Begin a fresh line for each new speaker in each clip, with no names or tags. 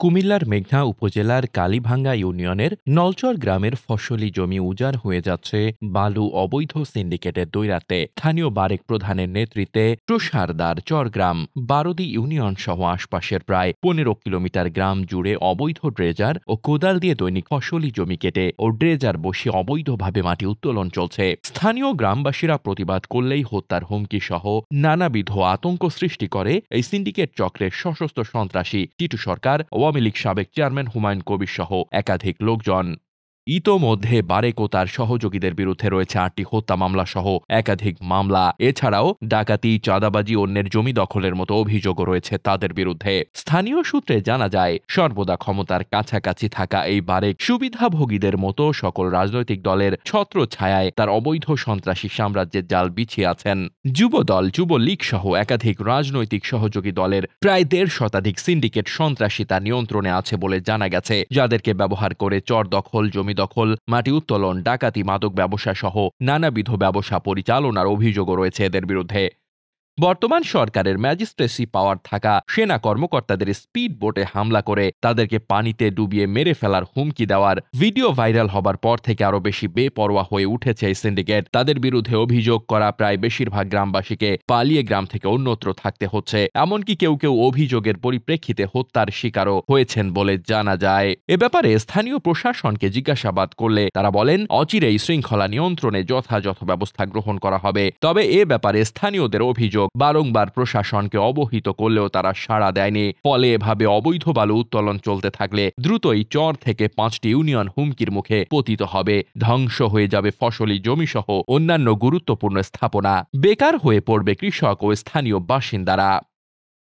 কুমিল্লার মেঘনা উপজেলার কালীভাঙ্গা ইউনিয়নের নলচর গ্রামের ফসলি জমি উজাড় হয়ে যাচ্ছে বালু অবৈধ সিন্ডিকেটের দৈরাতে। স্থানীয় বারেক প্রধানের নেতৃত্বে প্রসারদার চরগ্রাম, বারদি ইউনিয়ন সহ আশপাশের প্রায় ১৫ কিলোমিটার গ্রাম জুড়ে অবৈধ ড্রেজার ও কোদাল দিয়ে দৈনিক ফসলি জমি কেটে ও ড্রেজার বসিয়ে অবৈধভাবে মাটি উত্তোলন চলছে। স্থানীয় গ্রামবাসীরা প্রতিবাদ করলেই হত্যার হুমকি সহ নানাবিধ আতঙ্ক সৃষ্টি করে এই সিন্ডিকেট চক্রের সশস্ত্র সন্ত্রাসী টিটু সরকার, আওয়ামী লীগ সাবেক চেয়ারম্যান হুমায়ুন কবির সহ একাধিক লোকজন। ইতোমধ্যে বারেক ও তার সহযোগীদের বিরুদ্ধে রয়েছে ৮টি হত্যা মামলা সহ একাধিক মামলা। এছাড়াও ডাকাতি, চাঁদাবাজি, অন্যের জমি দখলের মতো অভিযোগও রয়েছে তাদের বিরুদ্ধে। স্থানীয় সূত্রে জানা যায়, সর্বদা ক্ষমতার কাছাকাছি থাকা এই বারেক সুবিধাভোগীদের মতো সকল রাজনৈতিক দলের ছত্রছায়ায় তার অবৈধ সন্ত্রাসী সাম্রাজ্যের জাল বিছিয়ে আছেন। যুবদল, যুবলীগ সহ একাধিক রাজনৈতিক সহযোগী দলের প্রায় ১.৫ শতাধিক সিন্ডিকেট সন্ত্রাসী তার নিয়ন্ত্রণে আছে বলে জানা গেছে, যাদেরকে ব্যবহার করে চর দখল, জমি দখল, মাটি উত্তোলন, ডাকাতি, মাদক ব্যবসা সহ নানাবিধ ব্যবসা পরিচালনার অভিযোগও রয়েছে এদের বিরুদ্ধে। বর্তমান সরকারের ম্যাজিস্ট্রেসি পাওয়ার থাকা সেনা কর্মকর্তাদের স্পিড বোটে হামলা করে তাদেরকে পানিতে ডুবিয়ে মেরে ফেলার হুমকি দেওয়ার ভিডিও ভাইরাল হবার পর থেকে আরও বেশি বেপরোয়া হয়ে উঠেছে এই সিন্ডিকেট। তাদের বিরুদ্ধে অভিযোগ করা প্রায় বেশিরভাগ গ্রামবাসীকে পালিয়ে গ্রাম থেকে অন্যত্র থাকতে হচ্ছে। এমনকি কেউ কেউ অভিযোগের পরিপ্রেক্ষিতে হত্যার শিকারও হয়েছেন বলে জানা যায়। এ ব্যাপারে স্থানীয় প্রশাসনকে জিজ্ঞাসাবাদ করলে তারা বলেন, অচিরেই শৃঙ্খলা নিয়ন্ত্রণে যথাযথ ব্যবস্থা গ্রহণ করা হবে। তবে এ ব্যাপারে স্থানীয়দের অভিযোগ, বারংবার প্রশাসনকে অবহিত করলেও তারা সাড়া দেয়নি। ফলে এভাবে অবৈধ বালু উত্তোলন চলতে থাকলে দ্রুতই চর থেকে ৫টি ইউনিয়ন হুমকির মুখে পতিত হবে। ধ্বংস হয়ে যাবে ফসলি জমি সহ অন্যান্য গুরুত্বপূর্ণ স্থাপনা। বেকার হয়ে পড়বে কৃষক ও স্থানীয় বাসিন্দারা।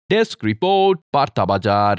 ডেস্ক রিপোর্ট, বার্তা বাজার।